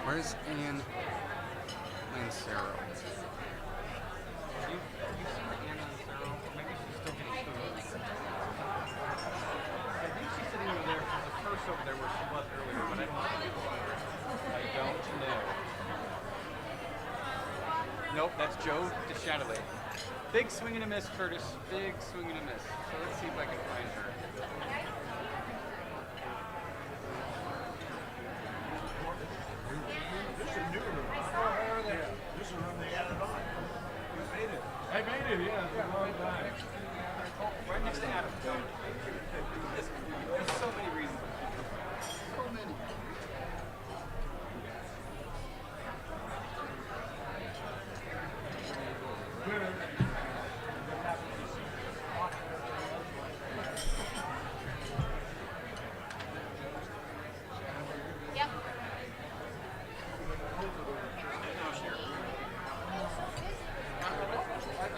Where's Ann Lancero? You've seen Ann Lancero? Maybe she's still getting food. I think she's sitting over there. There's a purse over there where she was earlier, but I don't know. Nope, that's Joe DeChatelet. Big swing and a miss, Curtis. Big swing and a miss. So let's see if I can find her. This is a new room. This is a room they added on. You made it. I made it, yeah, it's a long time. Right next to Adam. There's so many reasons. So many. Yep.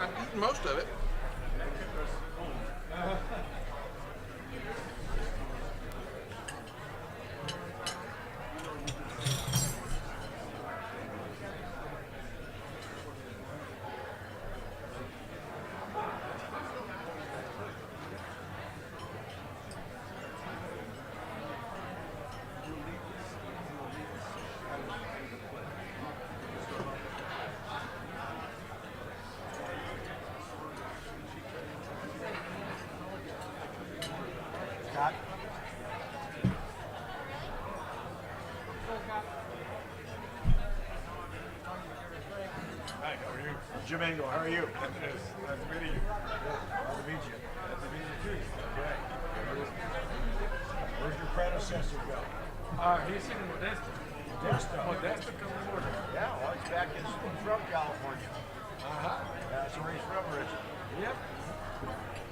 I'm eating most of it. Scott? Hi, how are you? Jim Engel, how are you? Yes, nice meeting you. Glad to meet you. Nice to meet you too. Okay. Where's your predecessor go? He's in Modesto. Modesto. Modesto, California. Yeah, well, he's back in from California. Uh-huh. That's where he's from originally. Yep.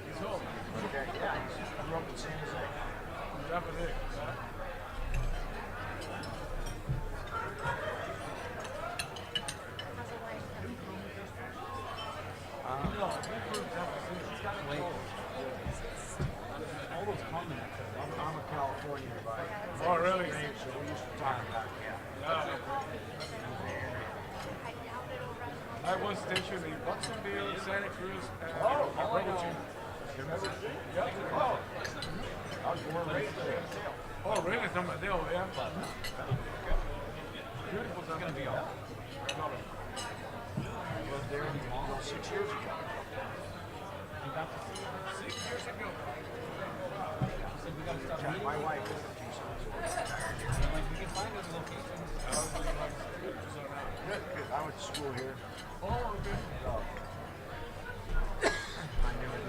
He's home. Okay, yeah, he grew up in San Jose. Japanese. Huh? No, he grew up Japanese. He's got Wait. All those comments. I'm a Californian by Oh, really? name, so we used to talk about Yeah. I was stationed in Watsonville, Santa Cruz, and Rotary. Yeah. Oh, I was born and raised there. Oh, really? San Mateo, yeah. Beautiful San Mateo. I was there 6 years ago. 6 years ago. Yeah, my wife is from Tucson, so we're retired here. We can find those locations. Good. I went to school here. Oh, okay. I knew it.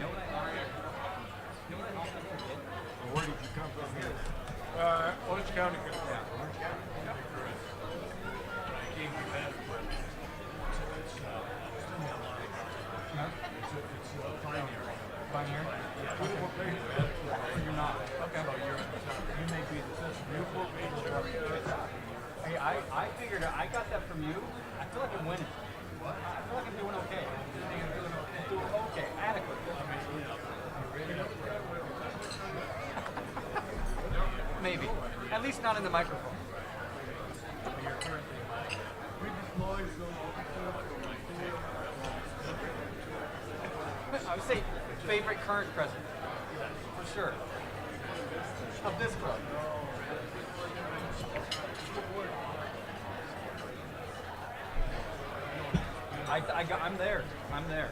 Where did you come from here? Orange County, California. Orange County? I came to that, but it's pioneer. Pioneer? Beautiful place. You're not. Okay. Oh, you're in the town. You may be the Newport Beach area. Hey, I figured I got that from you. I feel like I'm winning. I feel like I'm doing okay. Doing okay, adequate. Maybe. At least not in the microphone. I would say favorite current president. For sure. Of this club. I'm there. I'm there.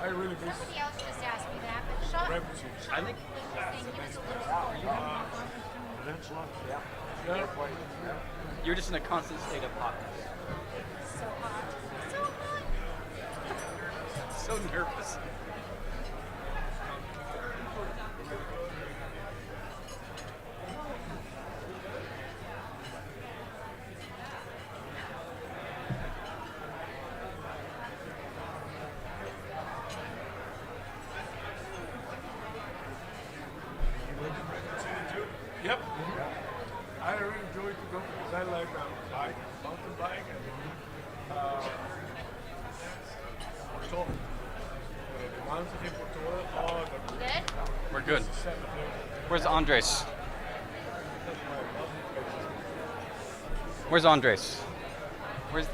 I really miss Somebody else just asked me that, but Sean, refugees. I think saying he was a little Peninsula? Yeah. Yeah. Yeah. you're just in a constant state of hotness. so hot. So hot. So nervous. Yep. I really enjoy to go because I like bike, mountain bike, and so Good? We're good. Where's Andres? Where's Andres? Where's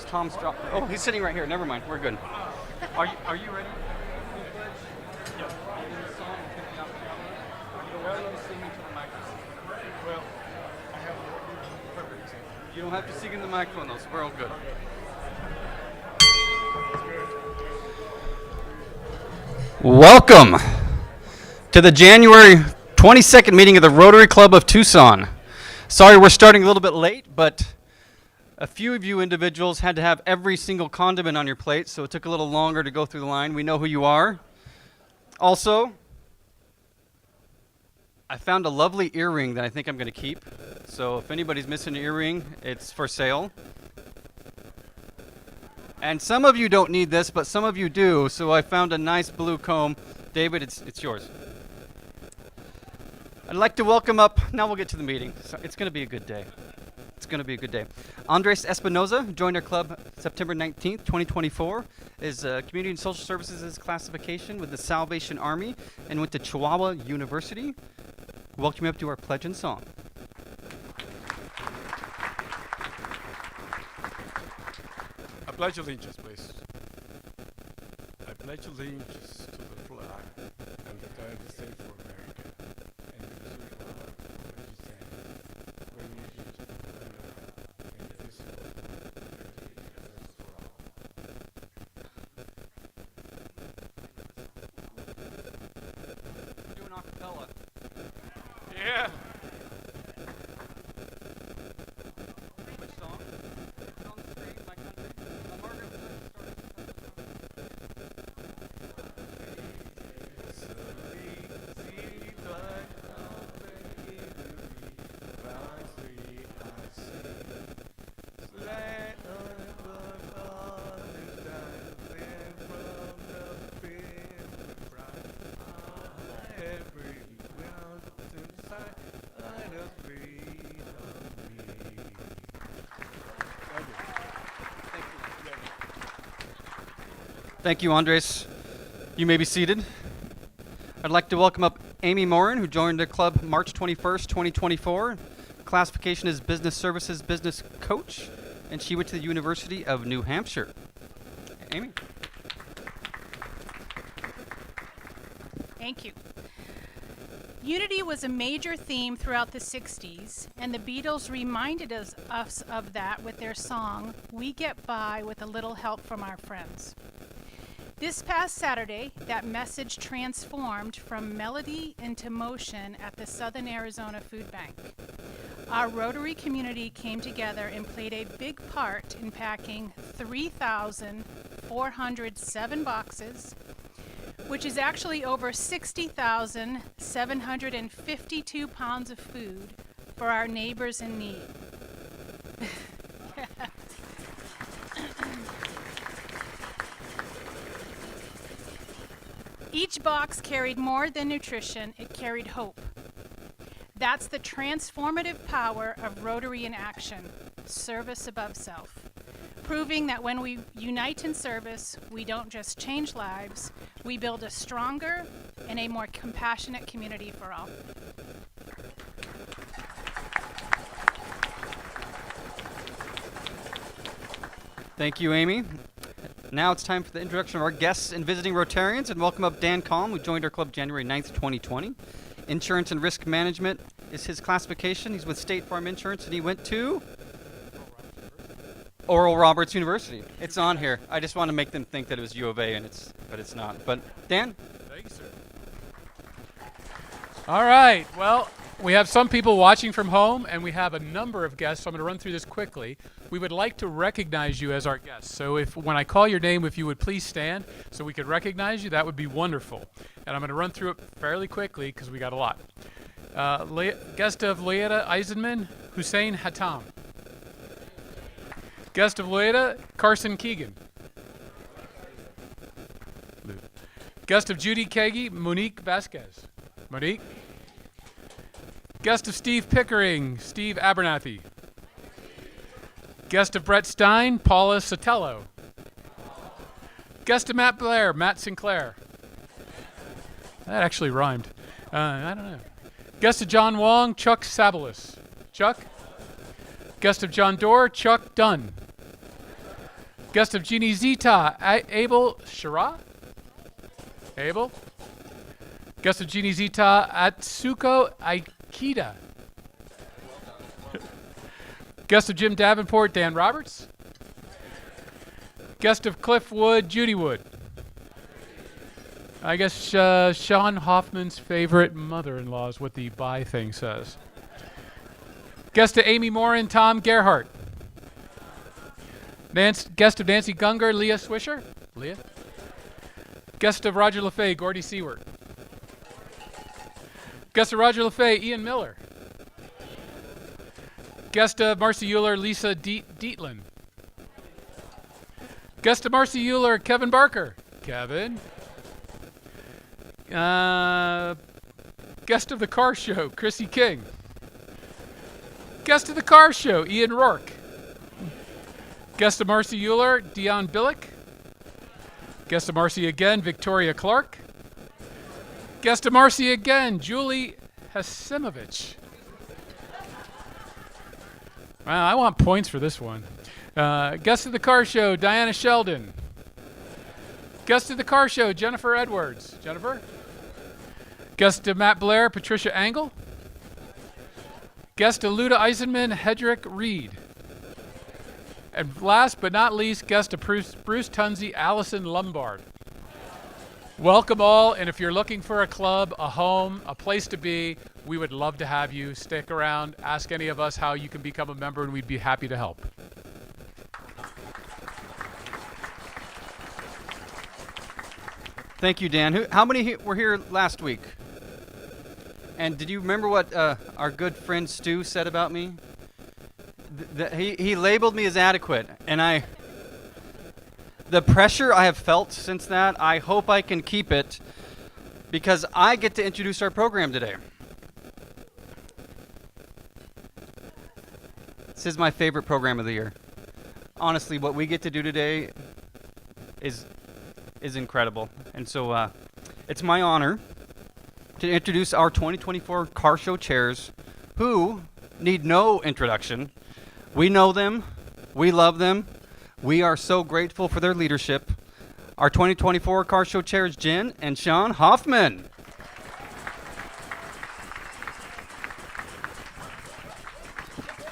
Tom Straw? Oh, he's sitting right here. Never mind. We're good. Are you ready? Yeah. Well, I have a perfect example. You don't have to sing in the microphone though, so we're all good. Welcome to the January 22nd meeting of the Rotary Club of Tucson. Sorry we're starting a little bit late, but a few of you individuals had to have every single condiment on your plate, so it took a little longer to go through the line. We know who you are. Also, I found a lovely earring that I think I'm going to keep. So if anybody's missing an earring, it's for sale. And some of you don't need this, but some of you do. So I found a nice blue comb. David, it's yours. I'd like to welcome up, now we'll get to the meeting. So it's going to be a good day. It's going to be a good day. Andres Espinoza, who joined our club September 19th, 2024, is Community and Social Services classification with the Salvation Army and went to Chihuahua University. Welcome you up to our pledge and song. I pledge allegiance, please. I pledge allegiance to the flag and the United States of America and to the republic for which it stands, one nation under God, indivisible, with liberty and justice for all. We're doing acapella. Yeah. Which song? It's on the screen, My Country. Margaret, Thank you, Andres. You may be seated. I'd like to welcome up Amy Morin, who joined the club March 21st, 2024. Classification is Business Services Business Coach, and she went to the University of New Hampshire. Amy? Thank you. Unity was a major theme throughout the 60s, and the Beatles reminded us of that with their song, We Get By with a Little Help from Our Friends. This past Saturday, that message transformed from melody into motion at the Southern Arizona Food Bank. Our Rotary community came together and played a big part in packing 3,407 boxes, which is actually over 60,752 pounds of food for our neighbors in need. Each box carried more than nutrition, it carried hope. That's the transformative power of Rotary in action, service above self. Proving that when we unite in service, we don't just change lives, we build a stronger and a more compassionate community for all. Thank you, Amy. Now it's time for the introduction of our guests and visiting Rotarians, and welcome up Dan Kalm, who joined our club January 9th, 2020. Insurance and Risk Management is his classification. He's with State Farm Insurance, and he went to Oral Roberts University. It's on here. I just want to make them think that it was U of A, but it's not. But Dan? Thanks, sir. All right. Well, we have some people watching from home, and we have a number of guests, so I'm going to run through this quickly. We would like to recognize you as our guests. So when I call your name, if you would please stand so we could recognize you, that would be wonderful. And I'm going to run through it fairly quickly because we got a lot. Guest of Loyetta Eisenman, Hussein Hatam. Guest of Loyetta, Carson Keegan. Guest of Judy Kagi, Monique Vasquez. Monique. Guest of Steve Pickering, Steve Abernathy. Guest of Brett Stein, Paula Sotelo. Guest of Matt Blair, Matt Sinclair. That actually rhymed. I don't know. Guest of John Wong, Chuck Sabalis. Chuck. Guest of John Dorr, Chuck Dunn. Guest of Jeannie Zita, Abel Shira. Abel. Guest of Jeannie Zita, Atsuko Aikida. Guest of Jim Davenport, Dan Roberts. Guest of Cliff Wood, Judy Wood. I guess Sean Hoffman's favorite mother-in-law is what the bye thing says. Guest of Amy Morin, Tom Gerhardt. Guest of Nancy Gunger, Leah Swisher. Leah. Guest of Roger LaFay, Gordy Seward. Guest of Roger LaFay, Ian Miller. Guest of Marcy Euler, Lisa Dietland. Guest of Marcy Euler, Kevin Barker. Kevin. Guest of the Car Show, Chrissy King. Guest of the Car Show, Ian Rourke. Guest of Marcy Euler, Dion Billick. Guest of Marcy again, Victoria Clark. Guest of Marcy again, Julie Hasimovich. Wow, I want points for this one. Guest of the Car Show, Diana Sheldon. Guest of the Car Show, Jennifer Edwards. Jennifer. Guest of Matt Blair, Patricia Angle. Guest of Luda Eisenman, Hedrick Reed. And last but not least, guest of Bruce Tunzi, Allison Lombard. Welcome all, and if you're looking for a club, a home, a place to be, we would love to have you. Stick around, ask any of us how you can become a member, and we'd be happy to help. Thank you, Dan. How many were here last week? And did you remember what our good friend Stu said about me? He labeled me as adequate, and the pressure I have felt since that, I hope I can keep it, because I get to introduce our program today. This is my favorite program of the year. Honestly, what we get to do today is incredible. And so it's my honor to introduce our 2024 Car Show chairs, who need no introduction. We know them. We love them. We are so grateful for their leadership. Our 2024 Car Show chairs, Jen and Sean Hoffman.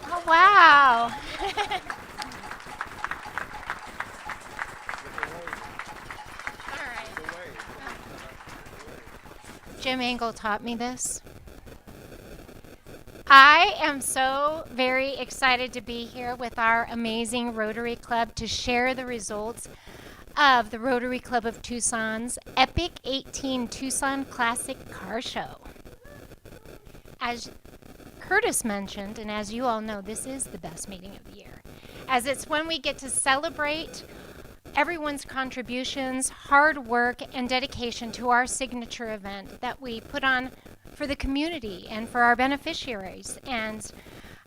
Oh, wow. Jim Engel taught me this. I am so very excited to be here with our amazing Rotary Club to share the results of the Rotary Club of Tucson's Epic 18 Tucson Classic Car Show. As Curtis mentioned, and as you all know, this is the best meeting of the year, as it's when we get to celebrate everyone's contributions, hard work, and dedication to our signature event that we put on for the community and for our beneficiaries. And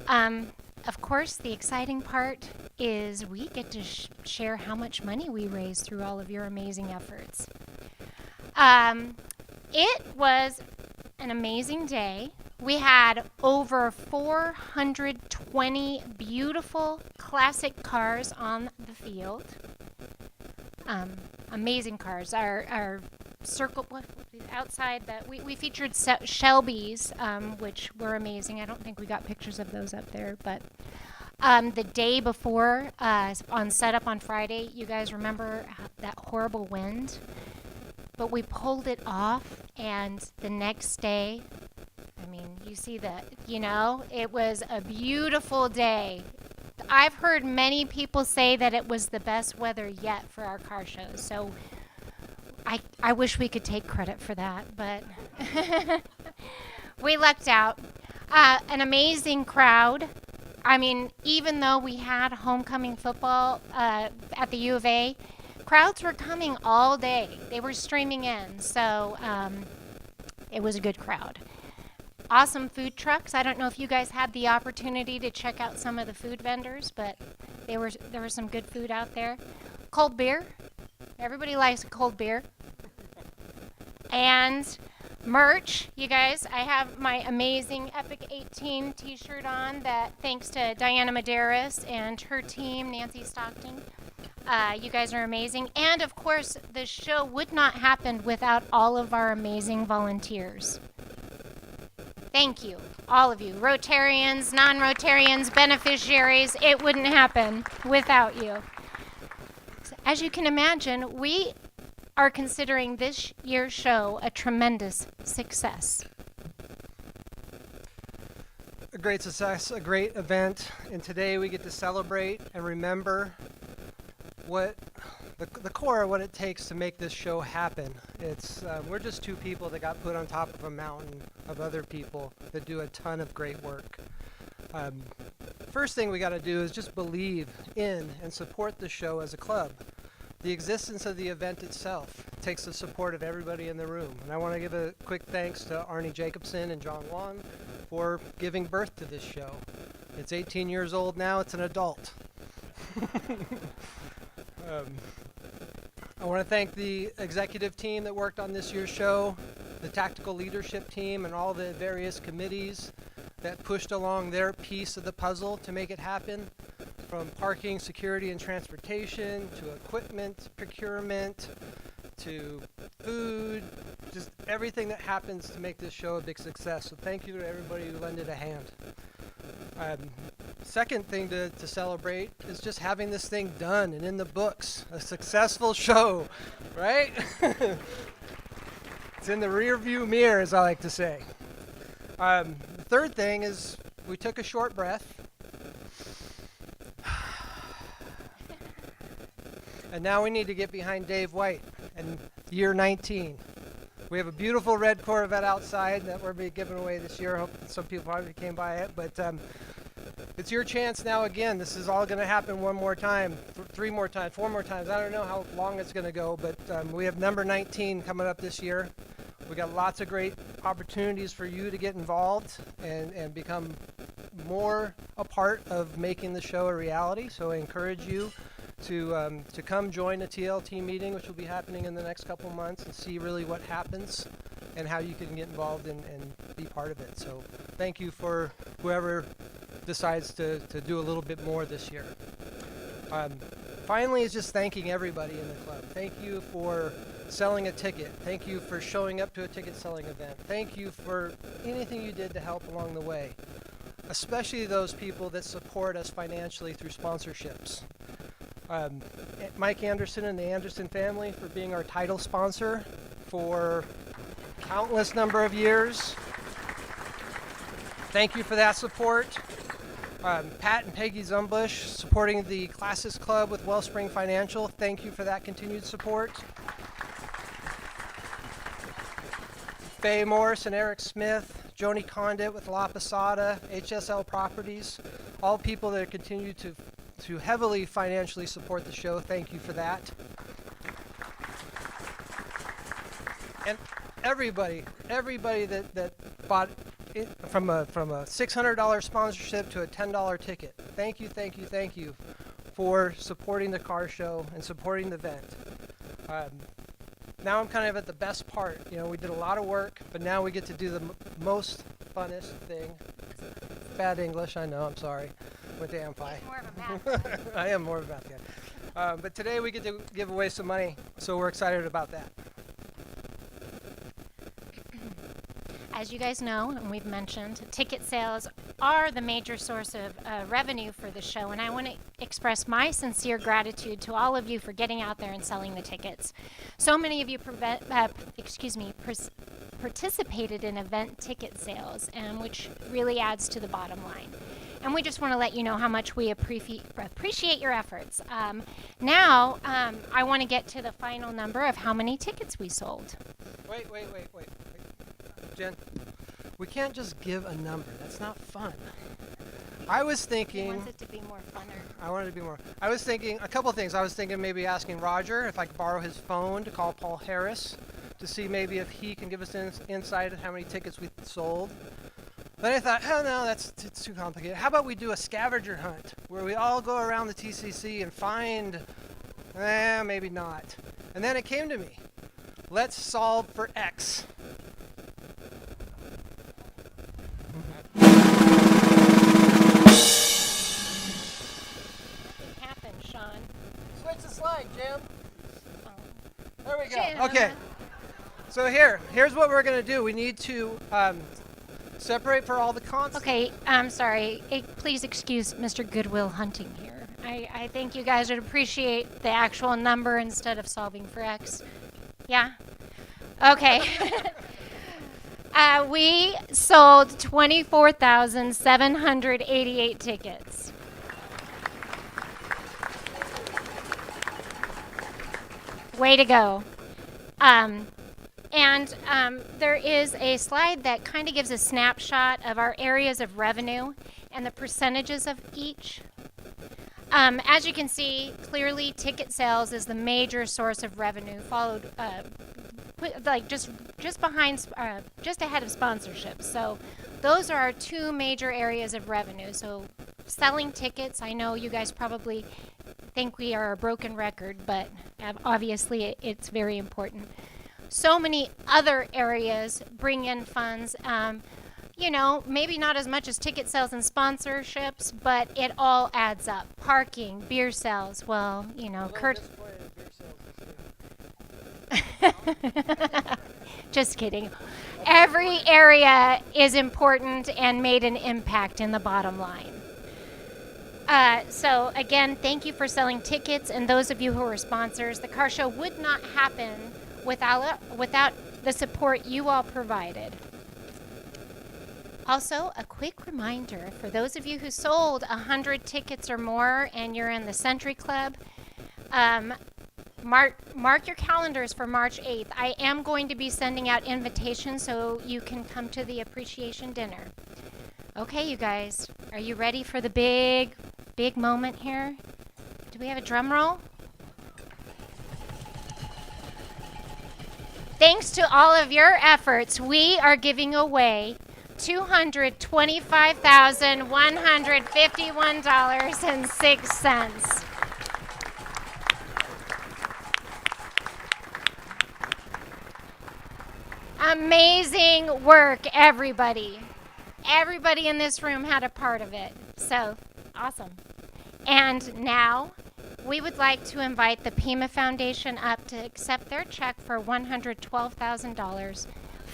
of course, the exciting part is we get to share how much money we raise through all of your amazing efforts. It was an amazing day. We had over 420 beautiful classic cars on the field. Amazing cars. Our circle outside that we featured Shelby's, which were amazing. I don't think we got pictures of those up there, but the day before on setup on Friday, you guys remember that horrible wind? But we pulled it off, and the next day, I mean, you see that, it was a beautiful day. I've heard many people say that it was the best weather yet for our car shows, so I wish we could take credit for that, but we lucked out. An amazing crowd. I mean, even though we had homecoming football at the U of A, crowds were coming all day. They were streaming in, so it was a good crowd. Awesome food trucks. I don't know if you guys had the opportunity to check out some of the food vendors, but there was some good food out there. Cold beer. Everybody likes a cold beer. And merch, you guys. I have my amazing Epic 18 t-shirt on that thanks to Diana Medeiros and her team, Nancy Stockton. You guys are amazing. And of course, the show would not happen without all of our amazing volunteers. Thank you, all of you, Rotarians, non-Rotarians, beneficiaries. It wouldn't happen without you. As you can imagine, we are considering this year's show a tremendous success. A great success, a great event, and today we get to celebrate and remember what the core of what it takes to make this show happen. It's we're just two people that got put on top of a mountain of other people that do a ton of great work. First thing we got to do is just believe in and support the show as a club. The existence of the event itself takes the support of everybody in the room. And I want to give a quick thanks to Arnie Jacobson and John Wong for giving birth to this show. It's 18 years old now, it's an adult. I want to thank the executive team that worked on this year's show, the tactical leadership team, and all the various committees that pushed along their piece of the puzzle to make it happen. From parking, security, and transportation, to equipment, procurement, to food, just everything that happens to make this show a big success. So thank you to everybody who lended a hand. Second thing to celebrate is just having this thing done and in the books. A successful show, right? It's in the rear view mirror, as I like to say. The third thing is we took a short breath. And now we need to get behind Dave White in year 19. We have a beautiful red Corvette outside that we're being giving away this year. I hope some people probably came by it, but it's your chance now again. This is all going to happen one more time, three more times, four more times. I don't know how long it's going to go, but we have number 19 coming up this year. We got lots of great opportunities for you to get involved and become more a part of making the show a reality. So I encourage you to come join a TLT meeting, which will be happening in the next couple months, and see really what happens and how you can get involved and be part of it. So thank you for whoever decides to do a little bit more this year. Finally, is just thanking everybody in the club. Thank you for selling a ticket. Thank you for showing up to a ticket selling event. Thank you for anything you did to help along the way, especially those people that support us financially through sponsorships. Mike Anderson and the Anderson family for being our title sponsor for countless number of years. Thank you for that support. Pat and Peggy Zumbush supporting the Classes Club with Wellspring Financial. Thank you for that continued support. Faye Morris and Eric Smith, Joni Condit with La Posada, HSL Properties, all people that continue to heavily financially support the show. Thank you for that. And everybody that bought it from a $600 sponsorship to a $10 ticket. Thank you for supporting the car show and supporting the event. Now I'm kind of at the best part. You know, we did a lot of work, but now we get to do the most funnest thing. Bad English, I know, I'm sorry. Went to Amphi. More of a math. I am more of a math guy. But today we get to give away some money, so we're excited about that. As you guys know, and we've mentioned, ticket sales are the major source of revenue for the show, and I want to express my sincere gratitude to all of you for getting out there and selling the tickets. So many of you participated in event ticket sales, which really adds to the bottom line. And we just want to let you know how much we appreciate your efforts. Now, I want to get to the final number of how many tickets we sold. Wait. Jen, we can't just give a number. That's not fun. I was thinking... He wants it to be more funner. I wanted to be more... I was thinking a couple of things. I was thinking maybe asking Roger if I could borrow his phone to call Paul Harris to see maybe if he can give us insight on how many tickets we sold. Then I thought, oh no, it's too complicated. How about we do a scavenger hunt where we all go around the TCC and find... maybe not. And then it came to me. Let's solve for X. Happened, Sean. Switch the slide, Jim. There we go. Jim. Okay. So here's what we're going to do. We need to separate for all the constants. Okay, I'm sorry. Please excuse Mr. Goodwill Hunting here. I think you guys would appreciate the actual number instead of solving for X. Yeah? Okay. We sold 24,788 tickets. Way to go. There is a slide that kind of gives a snapshot of our areas of revenue and the percentages of each. As you can see, clearly ticket sales is the major source of revenue, followed just behind, just ahead of sponsorships. So those are our two major areas of revenue. So selling tickets, I know you guys probably think we are a broken record, but obviously it's very important. So many other areas bring in funds. Maybe not as much as ticket sales and sponsorships, but it all adds up. Parking, beer sales, well, Kurt. Just kidding. Every area is important and made an impact in the bottom line. So again, thank you for selling tickets, and those of you who are sponsors. The car show would not happen without the support you all provided. Also, a quick reminder for those of you who sold 100 tickets or more and you're in the Century Club, mark your calendars for March 8th. I am going to be sending out invitations so you can come to the appreciation dinner. Okay, you guys, are you ready for the big moment here? Do we have a drum roll? Thanks to all of your efforts, we are giving away $225,151.06. Amazing work, everybody. Everybody in this room had a part of it. So, awesome. And now, we would like to invite the Pima Foundation up to accept their check for $112,000.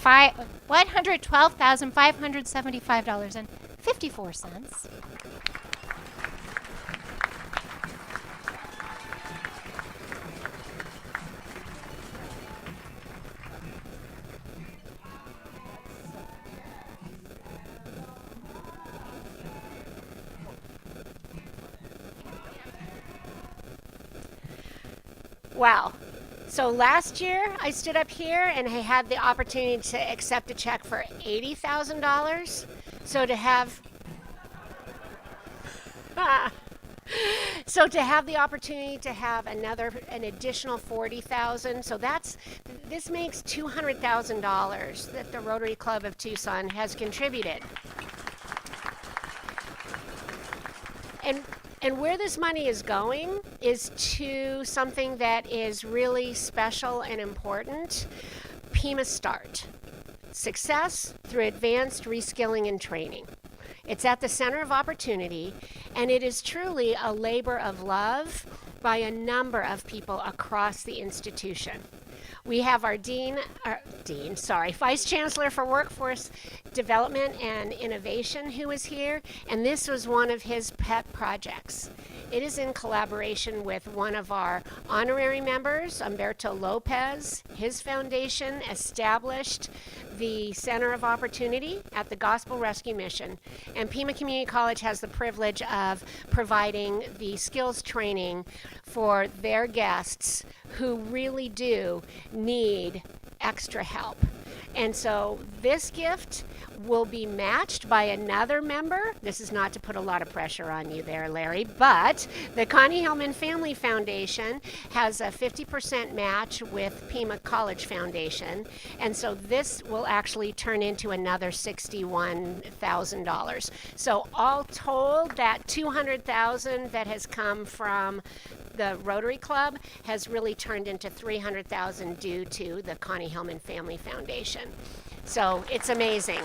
$112,575.54. Wow. So last year, I stood up here and I had the opportunity to accept a check for $80,000. So to have the opportunity to have an additional $40,000, so this makes $200,000 that the Rotary Club of Tucson has contributed. And where this money is going is to something that is really special and important, Pima Start. Success through advanced reskilling and training. It's at the center of opportunity, and it is truly a labor of love by a number of people across the institution. We have our Vice Chancellor for Workforce Development and Innovation who is here, and this was one of his pet projects. It is in collaboration with one of our honorary members, Humberto Lopez. His foundation established the Center of Opportunity at the Gospel Rescue Mission, and Pima Community College has the privilege of providing the skills training for their guests who really do need extra help. And so this gift will be matched by another member. This is not to put a lot of pressure on you there, Larry, but the Connie Hillman Family Foundation has a 50% match with Pima College Foundation, and so this will actually turn into another $61,000. So all told, that $200,000 that has come from the Rotary Club has really turned into $300,000 due to the Connie Hillman Family Foundation. So it's amazing.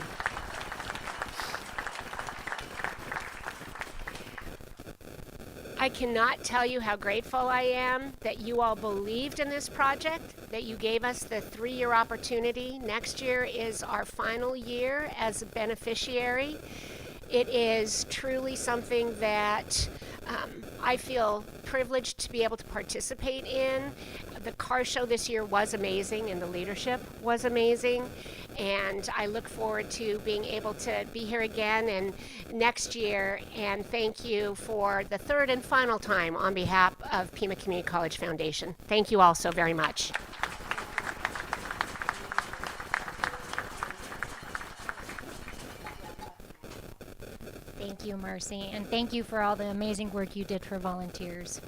I cannot tell you how grateful I am that you all believed in this project, that you gave us the 3-year opportunity. Next year is our final year as a beneficiary. It is truly something that I feel privileged to be able to participate in. The car show this year was amazing, and the leadership was amazing. And I look forward to being able to be here again and next year. And thank you for the 3rd and final time on behalf of Pima Community College Foundation. Thank you all so very much. Thank you, Marcy, and thank you for all the amazing work you did for volunteers.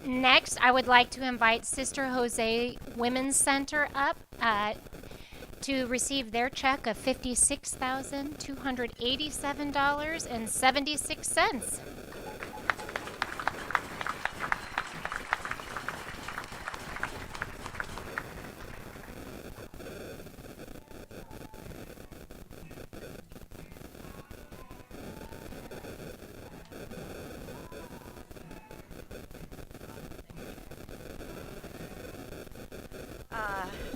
Next, I would like to invite Sister Jose Women's Center up to receive their check of $56,287.76.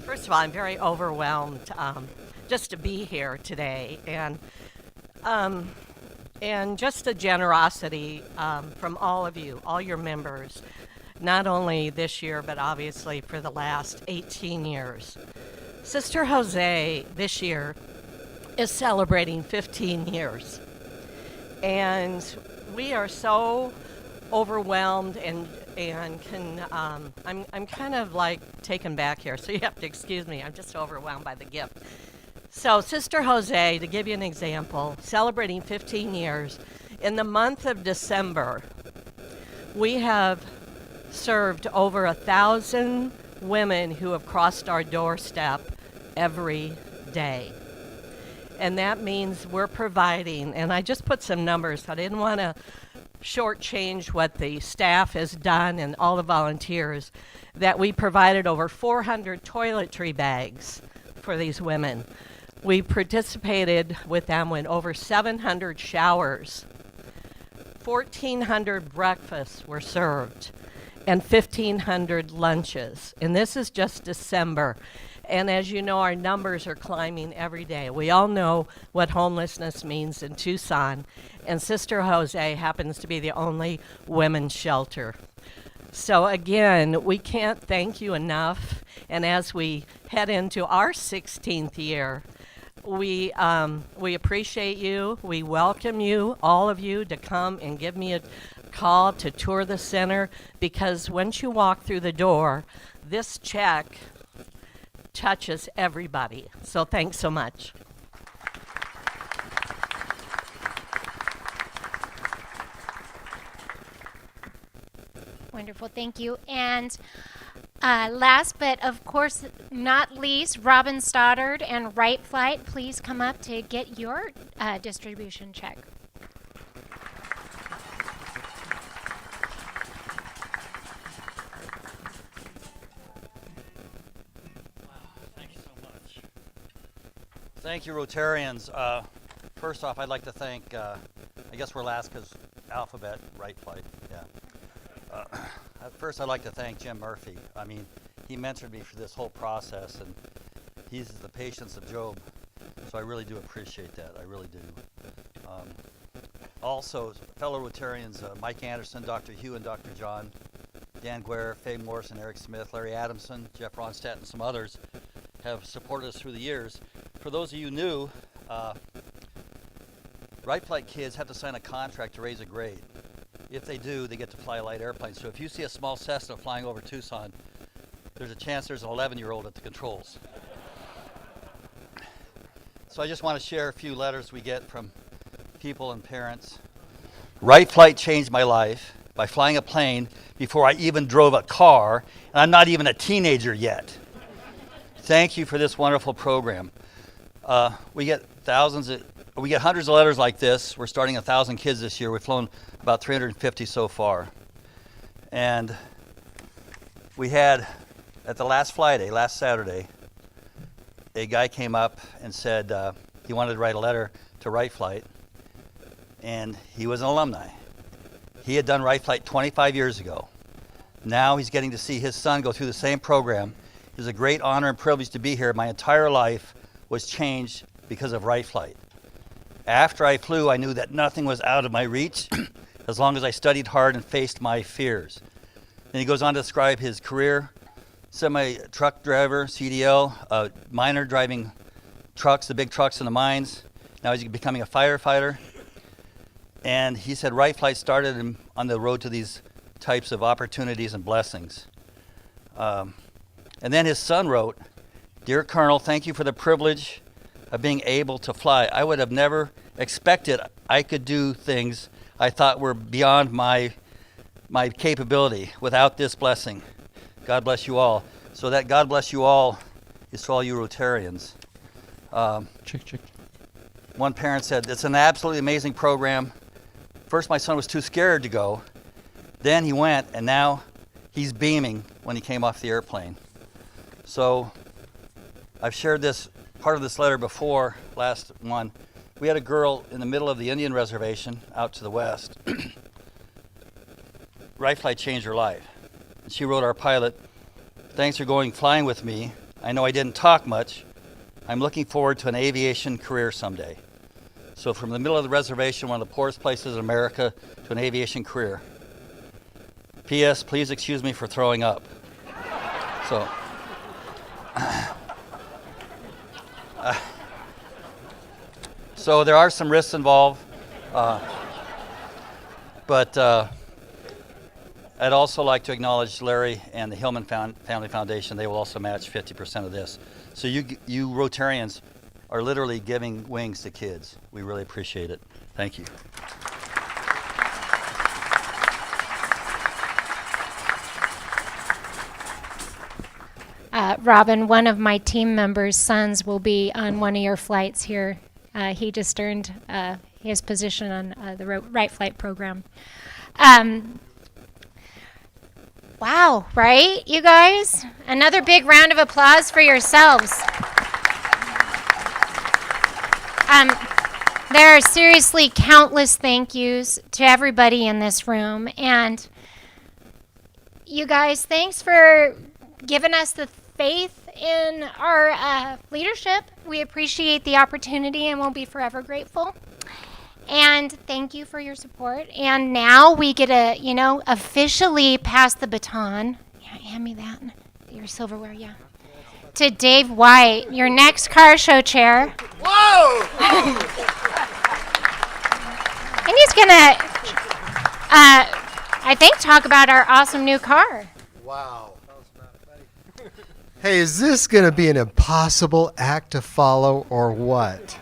First of all, I'm very overwhelmed just to be here today, and just the generosity from all of you, all your members, not only this year, but obviously for the last 18 years. Sister Jose this year is celebrating 15 years, and we are so overwhelmed and can I'm kind of like taken back here, so you have to excuse me. I'm just overwhelmed by the gift. So Sister Jose, to give you an example, celebrating 15 years, in the month of December, we have served over 1,000 women who have crossed our doorstep every day. And that means we're providing, and I just put some numbers, I didn't want to shortchange what the staff has done and all the volunteers, that we provided over 400 toiletry bags for these women. We participated with them in over 700 showers, 1,400 breakfasts were served, and 1,500 lunches. And this is just December. And as you know, our numbers are climbing every day. We all know what homelessness means in Tucson, and Sister Jose happens to be the only women's shelter. So again, we can't thank you enough. And as we head into our 16th year, we appreciate you. We welcome you, all of you, to come and give me a call to tour the center, because once you walk through the door, this check touches everybody. So thanks so much. Wonderful, thank you. And last but of course not least, Robin Stoddard and Right Flight, please come up to get your distribution check. Thank you, Rotarians. First off, I'd like to thank, I guess we're last because alphabet, Right Flight, yeah. First, I'd like to thank Jim Murphy. I mean, he mentored me for this whole process, and he's the patience of Job. So I really do appreciate that. I really do. Also, fellow Rotarians, Mike Anderson, Dr. Hugh and Dr. John, Dan Guerre, Faye Morrison, Eric Smith, Larry Adamson, Jeff Ronstadt, and some others have supported us through the years. For those of you new, Right Flight kids have to sign a contract to raise a grade. If they do, they get to fly a light airplane. So if you see a small Cessna flying over Tucson, there's a chance there's an 11-year-old at the controls. So I just want to share a few letters we get from people and parents. Right flight changed my life by flying a plane before I even drove a car, and I'm not even a teenager yet. Thank you for this wonderful program. We get hundreds of letters like this. We're starting 1,000 kids this year. We've flown about 350 so far. And we had, at the last Saturday, a guy came up and said he wanted to write a letter to Right Flight, and he was an alumni. He had done Right Flight 25 years ago. Now he's getting to see his son go through the same program. It's a great honor and privilege to be here. My entire life was changed because of Right Flight. After I flew, I knew that nothing was out of my reach as long as I studied hard and faced my fears. Then he goes on to describe his career: semi-truck driver, CDL, miner driving trucks, the big trucks in the mines. Now he's becoming a firefighter. And he said Right Flight started him on the road to these types of opportunities and blessings. And then his son wrote, "Dear Colonel, thank you for the privilege of being able to fly. I would have never expected I could do things I thought were beyond my capability without this blessing. God bless you all." So that God bless you all is to all you Rotarians. One parent said, "It's an absolutely amazing program. First, my son was too scared to go. Then he went, and now he's beaming when he came off the airplane." So I've shared this part of this letter before, last one. We had a girl in the middle of the Indian reservation out to the west. Right Flight changed her life. And she wrote our pilot, "Thanks for going flying with me. I know I didn't talk much. I'm looking forward to an aviation career someday." So from the middle of the reservation, one of the poorest places in America, to an aviation career. P.S. Please excuse me for throwing up. So, so there are some risks involved, but I'd also like to acknowledge Larry and the Hillman Family Foundation. They will also match 50% of this. So you Rotarians are literally giving wings to kids. We really appreciate it. Thank you. Robin, one of my team members' sons will be on one of your flights here. He just earned his position on the Right Flight program. Wow, right, you guys? Another big round of applause for yourselves. There are seriously countless thank yous to everybody in this room. And you guys, thanks for giving us the faith in our leadership. We appreciate the opportunity and we'll be forever grateful. And thank you for your support. And now we get to, officially pass the baton. Yeah, hand me that. Your silverware, yeah. To Dave White, your next car show chair. Whoa! And he's going to, I think, talk about our awesome new car. Wow. Hey, is this going to be an impossible act to follow or what?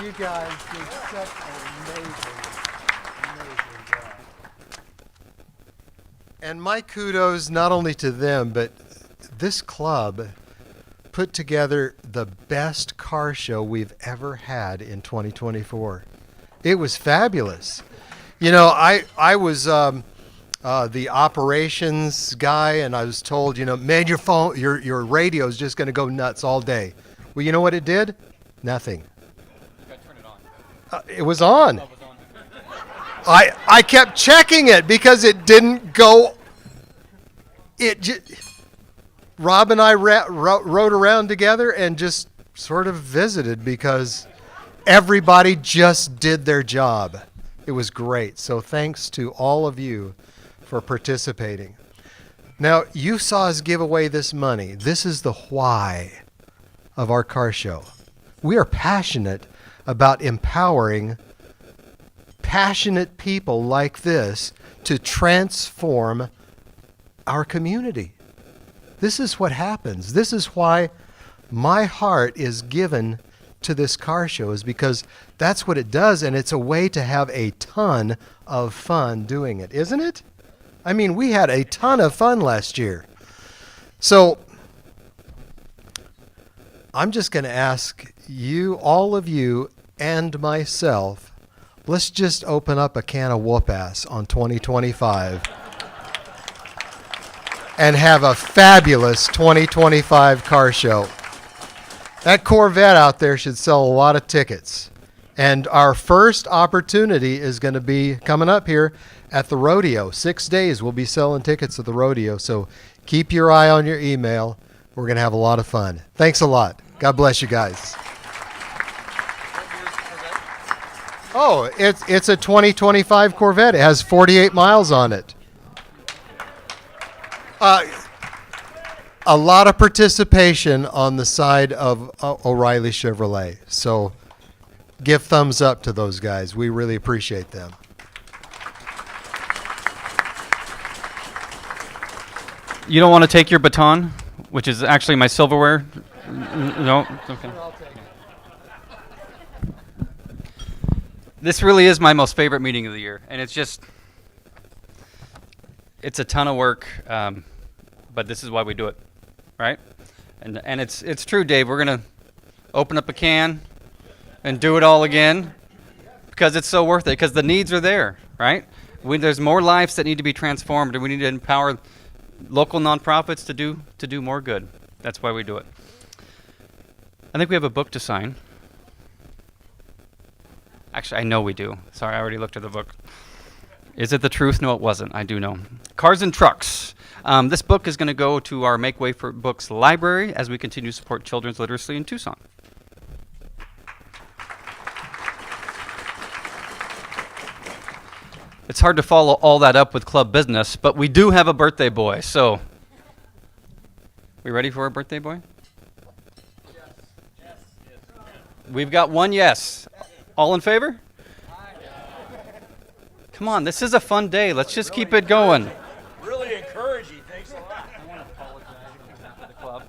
You guys did such an amazing job. And my kudos not only to them, but this club put together the best car show we've ever had in 2024. It was fabulous. I was the operations guy, and I was told, man, your phone, your radio is just going to go nuts all day. Well, you know what it did? Nothing. You got to turn it on. It was on. Oh, it was on. I kept checking it because it didn't go. Rob and I rode around together and just sort of visited because everybody just did their job. It was great. So thanks to all of you for participating. Now, you saw us give away this money. This is the why of our car show. We are passionate about empowering passionate people like this to transform our community. This is what happens. This is why my heart is given to this car show is because that's what it does, and it's a way to have a ton of fun doing it, isn't it? I mean, we had a ton of fun last year. So I'm just going to ask you, all of you, and myself, let's just open up a can of whoop-ass on 2025 and have a fabulous 2025 car show. That Corvette out there should sell a lot of tickets. And our first opportunity is going to be coming up here at the rodeo. 6 days we'll be selling tickets at the rodeo. So keep your eye on your email. We're going to have a lot of fun. Thanks a lot. God bless you guys. Oh, it's a 2025 Corvette. It has 48 miles on it. A lot of participation on the side of O'Reilly Chevrolet. So give thumbs up to those guys. We really appreciate them. You don't want to take your baton, which is actually my silverware? No? Okay. This really is my most favorite meeting of the year, and it's a ton of work, but this is why we do it, right? And it's true, Dave. We're going to open up a can and do it all again because it's so worth it, because the needs are there, right? There's more lives that need to be transformed, and we need to empower local nonprofits to do more good. That's why we do it. I think we have a book to sign. Actually, I know we do. Sorry, I already looked at the book. Is it the truth? No, it wasn't. I do know. Cars and Trucks. This book is going to go to our Make Way for Books library as we continue to support children's literacy in Tucson. It's hard to follow all that up with club business, but we do have a birthday boy. So, we ready for our birthday boy? Yes. We've got one yes. All in favor? Come on, this is a fun day. Let's just keep it going. Really encouraging. Thanks a lot. I want to apologize on behalf of the club.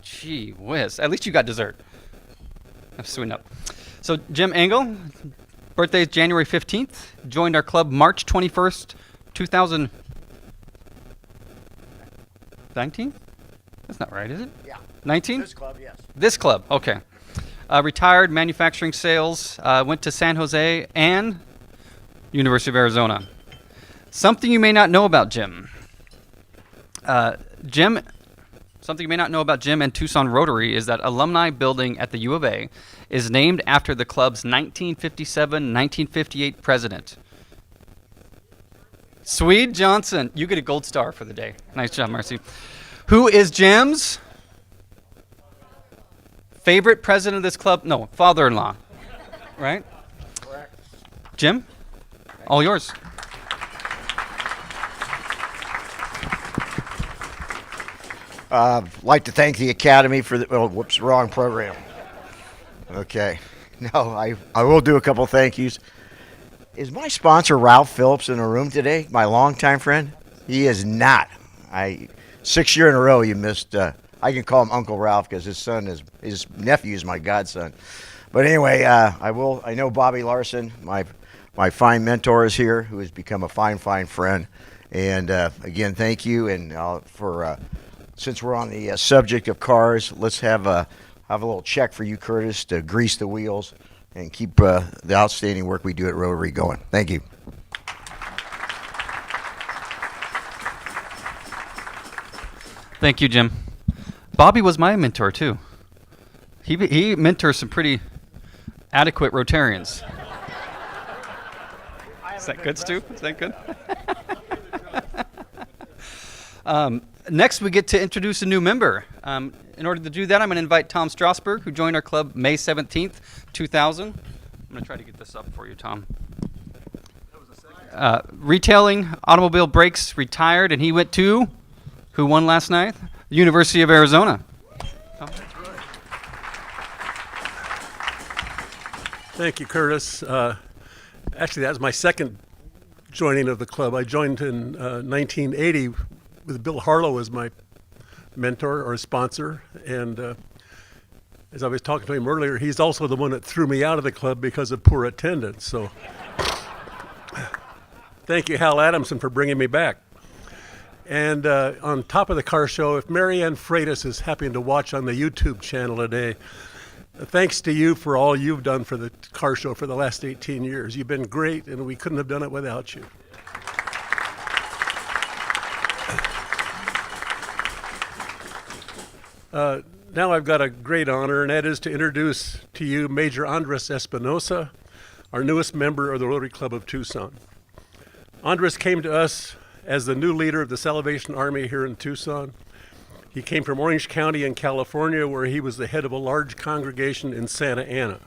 Gee whiz. At least you got dessert. That's sweet up. So Jim Engel, birthday is January 15th. Joined our club March 21st, 2019? That's not right, is it? Yeah. 19? This club, yes. This club, okay. Retired manufacturing sales, went to San Jose and University of Arizona. Something you may not know about Jim. Something you may not know about Jim and Tucson Rotary is that alumni building at the U of A is named after the club's 1957-1958 president. Swede Johnson. You get a gold star for the day. Nice job, Marcy. Who is Jim's favorite president of this club? No, father-in-law. Right? Correct. Jim, all yours. I'd like to thank the Academy for the, wrong program. Okay. No, I will do a couple thank yous. Is my sponsor Ralph Phillips in the room today? My longtime friend? He is not. 6 years in a row you missed. I can call him Uncle Ralph because his nephew is my godson. But anyway, I know Bobby Larson, my fine mentor, is here, who has become a fine friend. And again, thank you. And since we're on the subject of cars, let's have a little check for you, Curtis, to grease the wheels and keep the outstanding work we do at Rotary going. Thank you. Thank you, Jim. Bobby was my mentor, too. He mentors some pretty adequate Rotarians. Is that good, Stu? Is that good? Next, we get to introduce a new member. In order to do that, I'm going to invite Tom Strasberg, who joined our club May 17th, 2000. I'm going to try to get this up for you, Tom. Retailing automobile brakes, retired, and he went to, who won last night? The University of Arizona. Tom? Thank you, Curtis. Actually, that was my second joining of the club. I joined in 1980 with Bill Harlow as my mentor or sponsor, and as I was talking to him earlier, he's also the one that threw me out of the club because of poor attendance. So thank you, Hal Adamson, for bringing me back. And on top of the car show, if Marianne Freitas is happening to watch on the YouTube channel today, thanks to you for all you've done for the car show for the last 18 years. You've been great, and we couldn't have done it without you. Now I've got a great honor, and that is to introduce to you Major Andres Espinosa, our newest member of the Rotary Club of Tucson. Andres came to us as the new leader of the Salvation Army here in Tucson. He came from Orange County in California, where he was the head of a large congregation in Santa Ana.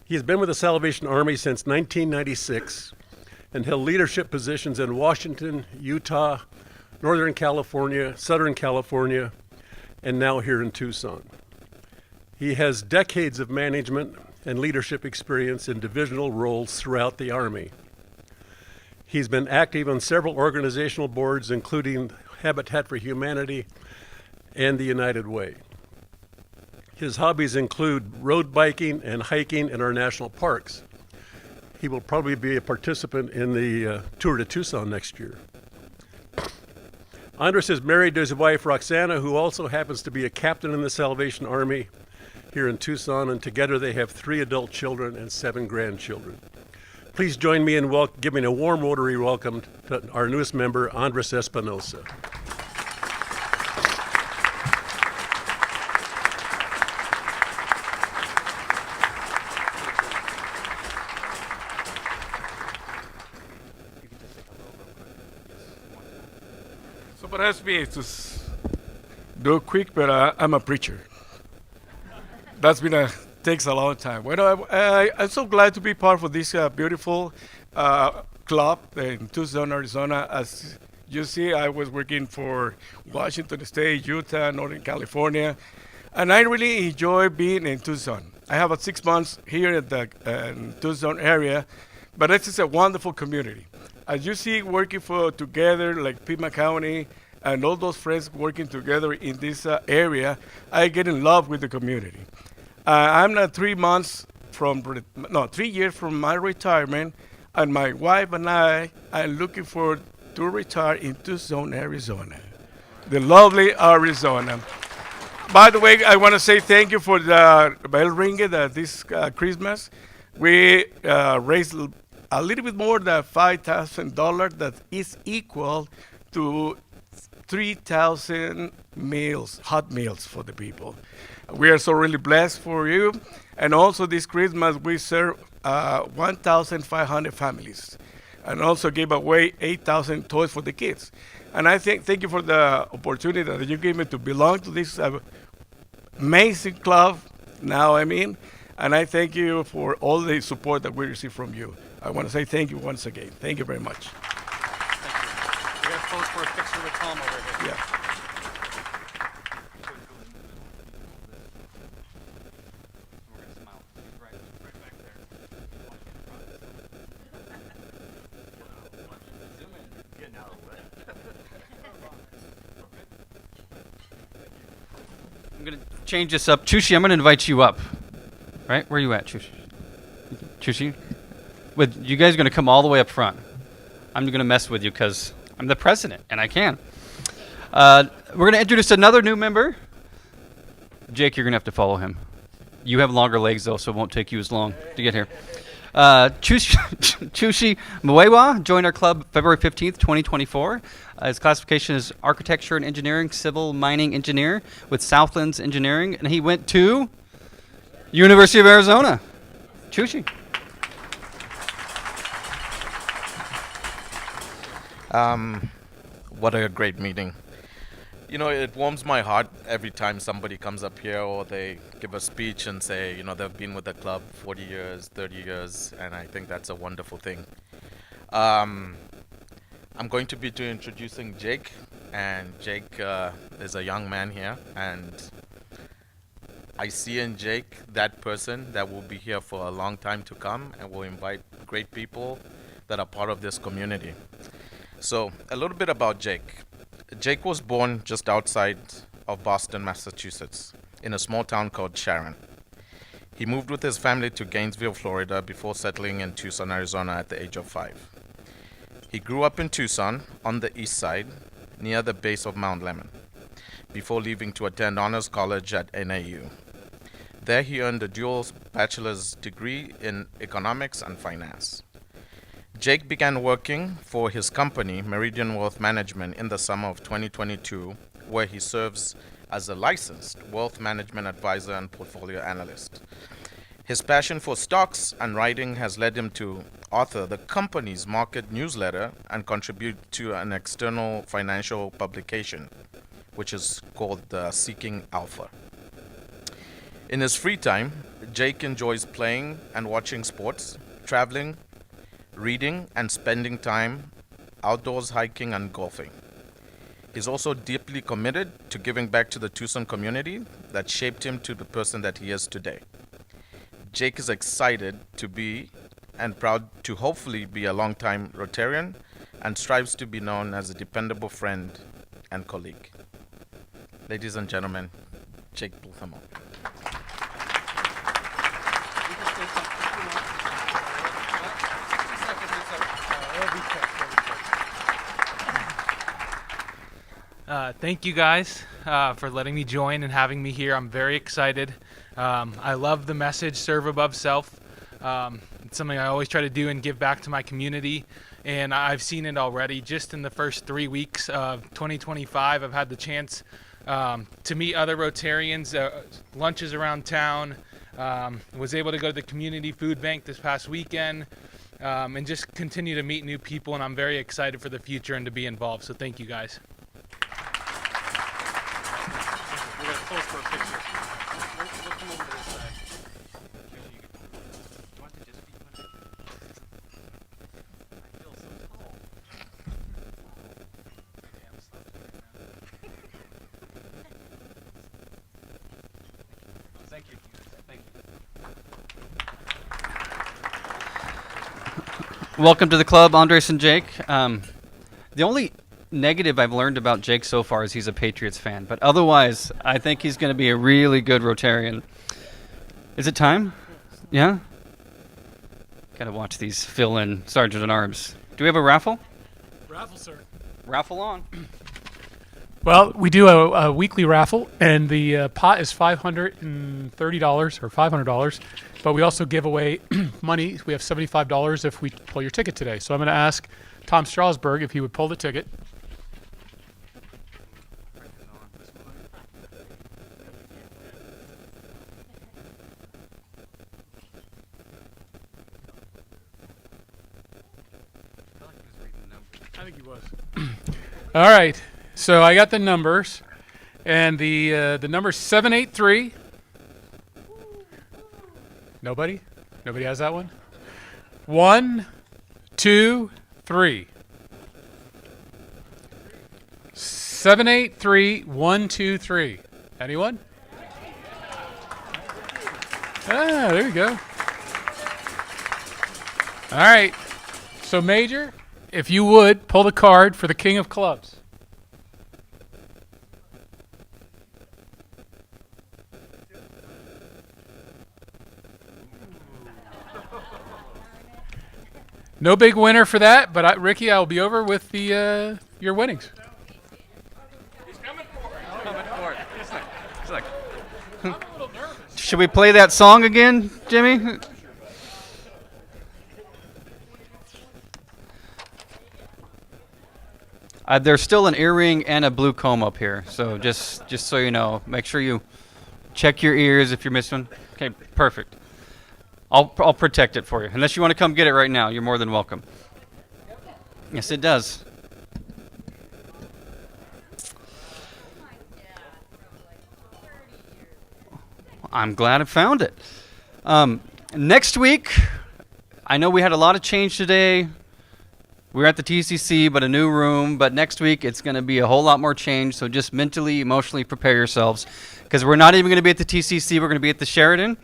He has been with the Salvation Army since 1996 and held leadership positions in Washington, Utah, Northern California, Southern California, and now here in Tucson. He has decades of management and leadership experience in divisional roles throughout the Army. He's been active on several organizational boards, including Habitat for Humanity and the United Way. His hobbies include road biking and hiking in our national parks. He will probably be a participant in the Tour de Tucson next year. Andres is married to his wife, Roxana, who also happens to be a captain in the Salvation Army here in Tucson, and together they have 3 adult children and 7 grandchildren. Please join me in giving a warm Rotary welcome to our newest member, Andres Espinosa. So perhaps me to do quick, but I'm a preacher. That's been takes a long time. Well, I'm so glad to be part of this beautiful club in Tucson, Arizona. As you see, I was working for Washington State, Utah, Northern California, and I really enjoy being in Tucson. I have 6 months here at the Tucson area, but this is a wonderful community. As you see, working together, like Pima County, and all those friends working together in this area, I get in love with the community. I'm 3 years from my retirement, and my wife and I are looking forward to retire in Tucson, Arizona, the lovely Arizona. By the way, I want to say thank you for the bell ringing this Christmas. We raised a little bit more than $5,000. That is equal to 3,000 meals, hot meals for the people. We are so really blessed for you. And also this Christmas, we serve 1,500 families and also gave away 8,000 toys for the kids. And I thank you for the opportunity that you gave me to belong to this amazing club now, and I thank you for all the support that we receive from you. I want to say thank you once again. Thank you very much. Thank you. We have folks for a picture with Tom over here. Yeah. We're going to smile. He's right back there. Zoom in. I'm going to change this up. Chushi, I'm going to invite you up. Right? Where are you at, Chushi? Chushi? You guys are going to come all the way up front. I'm going to mess with you because I'm the president, and I can. We're going to introduce another new member. Jake, you're going to have to follow him. You have longer legs, though, so it won't take you as long to get here. Chushi Mwewa joined our club February 15th, 2024. His classification is Architecture and Engineering, Civil Mining Engineer with Southlands Engineering, and he went to University of Arizona. Chushi. What a great meeting. You know, it warms my heart every time somebody comes up here or they give a speech and say, you know, they've been with the club 40 years, 30 years, and I think that's a wonderful thing. I'm going to be introducing Jake, and Jake is a young man here, and I see in Jake that person that will be here for a long time to come and will invite great people that are part of this community. So, a little bit about Jake. Jake was born just outside of Boston, Massachusetts. in a small town called Sharon. He moved with his family to Gainesville, Florida before settling in Tucson, Arizona at the age of 5. He grew up in Tucson on the east side, near the base of Mount Lemmon, before leaving to attend honors college at NAU. There he earned a dual bachelor's degree in economics and finance. Jake began working for his company, Meridian Wealth Management, in the summer of 2022, where he serves as a licensed wealth management advisor and portfolio analyst. His passion for stocks and writing has led him to author the company's market newsletter and contribute to an external financial publication, which is called Seeking Alpha. In his free time, Jake enjoys playing and watching sports, traveling, reading, and spending time outdoors hiking and golfing. He's also deeply committed to giving back to the Tucson community that shaped him to the person that he is today. Jake is excited to be and proud to hopefully be a longtime Rotarian and strives to be known as a dependable friend and colleague. Ladies and gentlemen, Jake Bulthamo. Thank you guys for letting me join and having me here. I'm very excited. I love the message, serve above self. It's something I always try to do and give back to my community. And I've seen it already. Just in the first 3 weeks of 2025, I've had the chance to meet other Rotarians, lunches around town, was able to go to the community food bank this past weekend, and just continue to meet new people. And I'm very excited for the future and to be involved. So thank you guys. Welcome to the club, Andres and Jake. The only negative I've learned about Jake so far is he's a Patriots fan, but otherwise, I think he's going to be a really good Rotarian. Is it time? Yeah? Got to watch these fill-in Sergeant-at-Arms. Do we have a raffle? Raffle, sir. Raffle on. Well, we do a weekly raffle, and the pot is $530 or $500. But we also give away money. We have $75 if we pull your ticket today. So I'm going to ask Tom Strasburg if he would pull the ticket. I think he was. All right. So I got the numbers, and the number 783. Nobody? Nobody has that one? 1, 2, 3. 783 1, 2, 3. Anyone? Ah, there you go. All right. So Major, if you would pull the card for the King of Clubs. No big winner for that, but Ricky, I'll be over with the your winnings. Should we play that song again, Jimmy? There's still an earring and a blue comb up here, so just so you know, make sure you check your ears if you're missing one. Okay, perfect. I'll protect it for you. Unless you want to come get it right now, you're more than welcome. Yes, it does. I'm glad I found it. Next week, I know we had a lot of change today. We're at the TCC, but a new room. But next week, it's going to be a whole lot more change. So just mentally, emotionally prepare yourselves. Because we're not even going to be at the TCC. We're going to be at the Sheridan.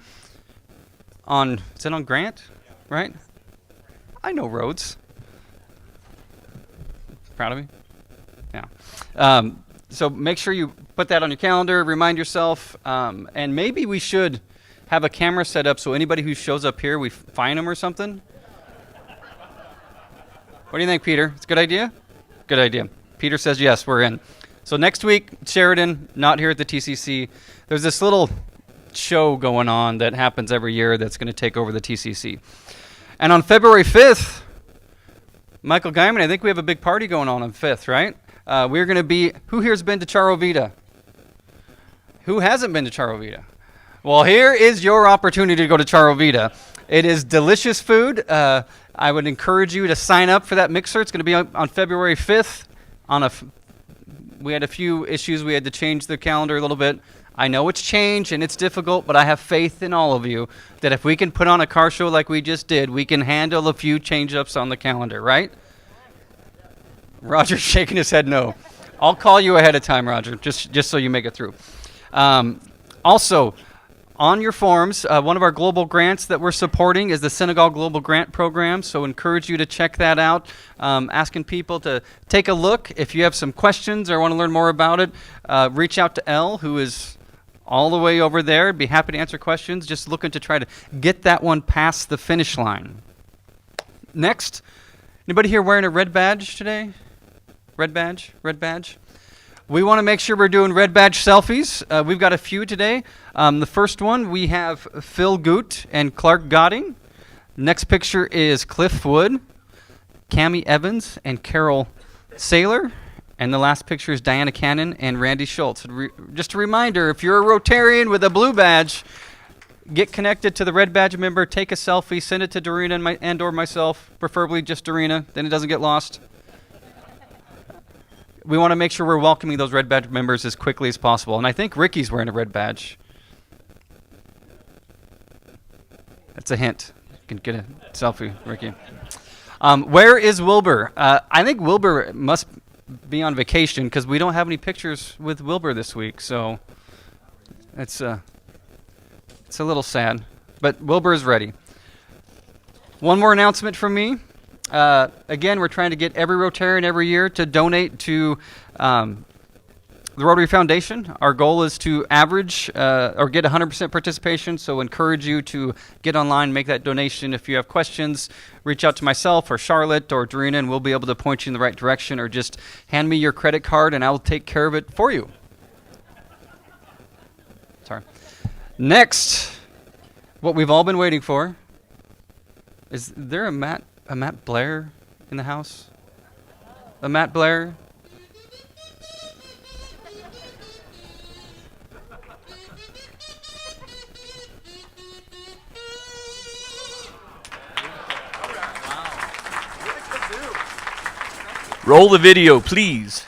Is it on Grant? Right? I know roads. Proud of me? Yeah. So make sure you put that on your calendar, remind yourself, and maybe we should have a camera set up so anybody who shows up here, we fine them or something. What do you think, Peter? It's a good idea? Good idea. Peter says yes, we're in. So next week, Sheridan, not here at the TCC. There's this little show going on that happens every year that's going to take over the TCC. And on February 5th, Michael Guyman, I think we have a big party going on 5th, right? We're going to be, who here's been to Charro Vita? Who hasn't been to Charro Vita? Well, here is your opportunity to go to Charro Vita. It is delicious food. I would encourage you to sign up for that mixer. It's going to be on February 5th. We had a few issues. We had to change the calendar a little bit. I know it's changed and it's difficult, but I have faith in all of you that if we can put on a car show like we just did, we can handle a few change-ups on the calendar, right? Roger's shaking his head no. I'll call you ahead of time, Roger, just so you make it through. Also, on your forms, one of our global grants that we're supporting is the Senegal Global Grant Program, so encourage you to check that out. Asking people to take a look. If you have some questions or want to learn more about it, reach out to Elle, who is all the way over there. Be happy to answer questions. Just looking to try to get that one past the finish line. Next, anybody here wearing a red badge today? Red badge? Red badge? We want to make sure we're doing red badge selfies. We've got a few today. The first one, we have Phil Goot and Clark Godding. Next picture is Cliff Wood, Cammie Evans, and Carol Saylor. And the last picture is Diana Cannon and Randy Schultz. Just a reminder, if you're a Rotarian with a blue badge, get connected to the red badge member, take a selfie, send it to Dorena and or myself, preferably just Dorena, then it doesn't get lost. We want to make sure we're welcoming those red badge members as quickly as possible. And I think Ricky's wearing a red badge. That's a hint. You can get a selfie, Ricky. Where is Wilbur? I think Wilbur must be on vacation because we don't have any pictures with Wilbur this week. So it's a little sad. But Wilbur is ready. One more announcement from me. Again, we're trying to get every Rotarian every year to donate to the Rotary Foundation. Our goal is to average or get 100% participation, so encourage you to get online, make that donation. If you have questions, reach out to myself or Charlotte or Dorena, and we'll be able to point you in the right direction, or just hand me your credit card and I will take care of it for you. Sorry. Next, what we've all been waiting for. Is there a Matt Blair in the house? A Matt Blair? Roll the video, please.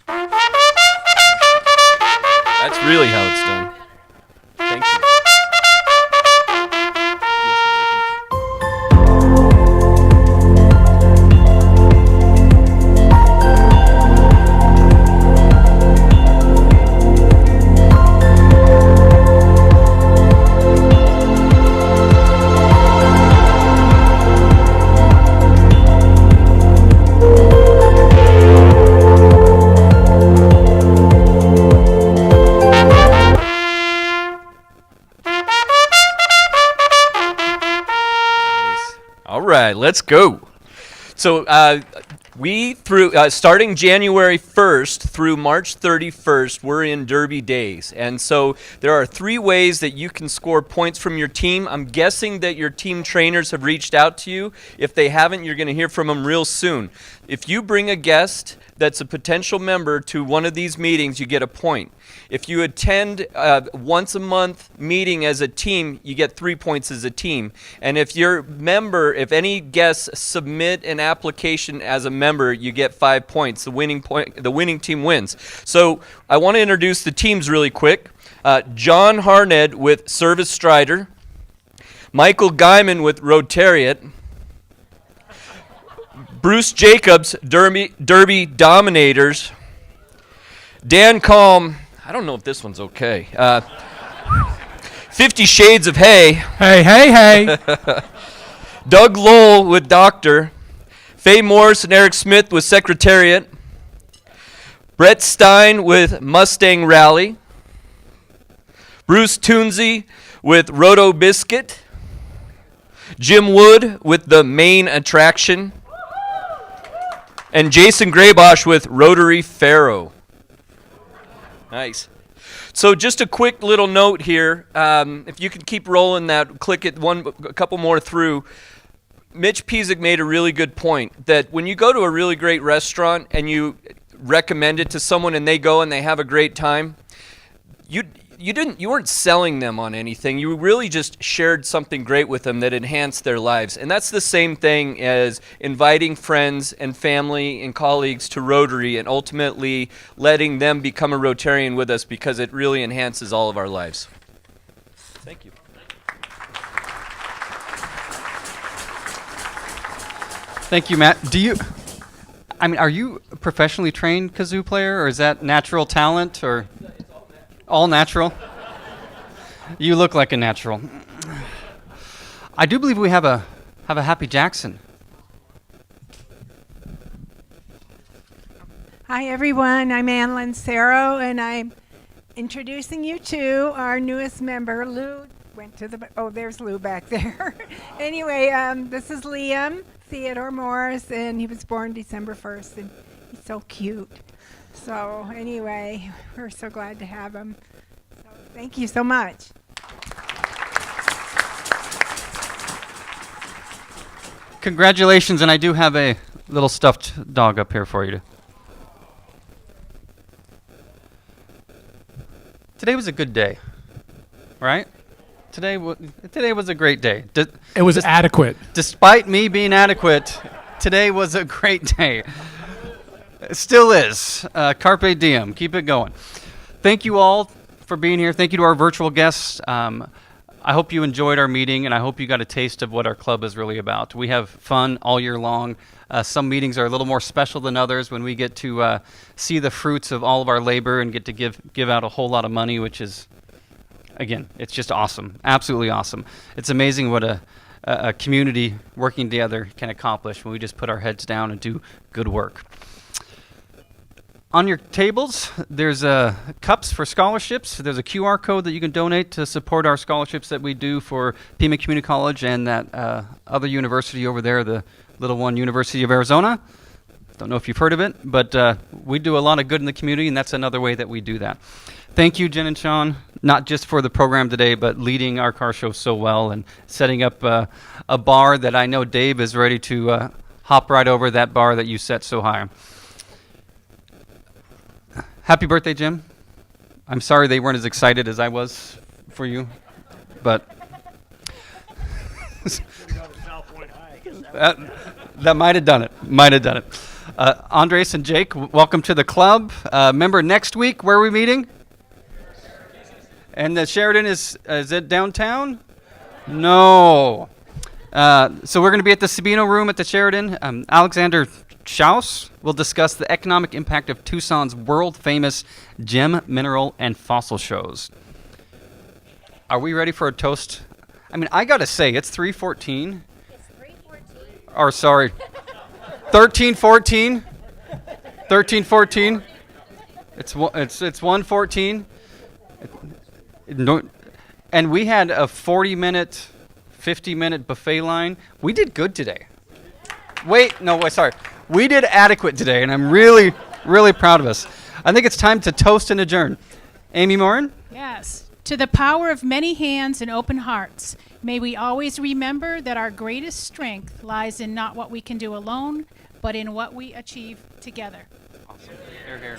That's really how it's done. Thank you. Let's go. So starting January 1st through March 31st, we're in Derby Days. And so there are 3 ways that you can score points from your team. I'm guessing that your team trainers have reached out to you. If they haven't, you're going to hear from them real soon. If you bring a guest that's a potential member to one of these meetings, you get a point. If you attend once a month meeting as a team, you get 3 points as a team. And if any guests submit an application as a member, you get 5 points. The winning team wins. So I want to introduce the teams really quick. John Harned with Service Strider, Michael Guyman with Rotariat, Bruce Jacobs, Derby Dominators, Dan Calm, I don't know if this one's okay, 50 Shades of Hay. Hey. Doug Lowell with Doctor, Faye Morris and Eric Smith with Secretariat, Brett Stein with Mustang Rally, Bruce Toonsey with Roto Biscuit, Jim Wood with the Main Attraction, and Jason Graybosch with Rotary Faro. Nice. So just a quick little note here. If you could keep rolling that, click it a couple more through. Mitch Pizik made a really good point that when you go to a really great restaurant and you recommend it to someone and they go and they have a great time, you weren't selling them on anything. You really just shared something great with them that enhanced their lives. And that's the same thing as inviting friends and family and colleagues to Rotary and ultimately letting them become a Rotarian with us, because it really enhances all of our lives. Thank you. Thank you, Matt. Are you a professionally trained kazoo player, or is that natural talent, or all natural? You look like a natural. I do believe we have a Happy Jackson. Hi everyone, I'm Ann Lancero, and I'm introducing you to our newest member. Lou went to there's Lou back there. Anyway, this is Liam Theodore Morris, and he was born December 1st, and he's so cute. So anyway, we're so glad to have him. So thank you so much. Congratulations, and I do have a little stuffed dog up here for you. Today was a good day, right? Today was a great day. It was adequate. Despite me being adequate, today was a great day. It still is. Carpe diem. Keep it going. Thank you all for being here. Thank you to our virtual guests. I hope you enjoyed our meeting, and I hope you got a taste of what our club is really about. We have fun all year long. Some meetings are a little more special than others when we get to see the fruits of all of our labor and get to give out a whole lot of money, which is, again, it's just awesome. Absolutely awesome. It's amazing what a community working together can accomplish when we just put our heads down and do good work. On your tables, there's cups for scholarships. There's a QR code that you can donate to support our scholarships that we do for Pima Community College and that other university over there, the little one, University of Arizona. Don't know if you've heard of it, but we do a lot of good in the community, and that's another way that we do that. Thank you, Jen and Sean, not just for the program today, but leading our car show so well and setting up a bar that I know Dave is ready to hop right over that bar that you set so high. Happy birthday, Jim. I'm sorry they weren't as excited as I was for you, but that might have done it. Andres and Jake, welcome to the club. Remember, next week, where are we meeting? And the Sheridan is it downtown? No. So we're going to be at the Sabino Room at the Sheridan. Alexander Schaus will discuss the economic impact of Tucson's world-famous gem, mineral, and fossil shows. Are we ready for a toast? I mean, I got to say, it's 3:14. It's 3:14. Or, sorry, 13:14. 13:14. It's 1:14. And we had a 40-minute, 50-minute buffet line. We did good today. Sorry. We did adequate today, and I'm really, really proud of us. I think it's time to toast and adjourn. Amy Morin? Yes. To the power of many hands and open hearts, may we always remember that our greatest strength lies in not what we can do alone, but in what we achieve together. Awesome. Here.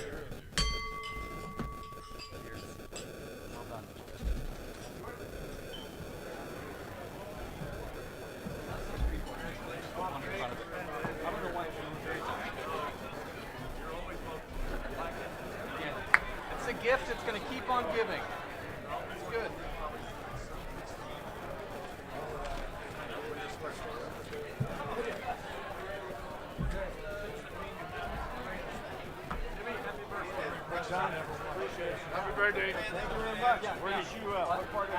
It's a gift. It's going to keep on giving. It's good. Happy birthday. Thank you very much. Where did you, what part of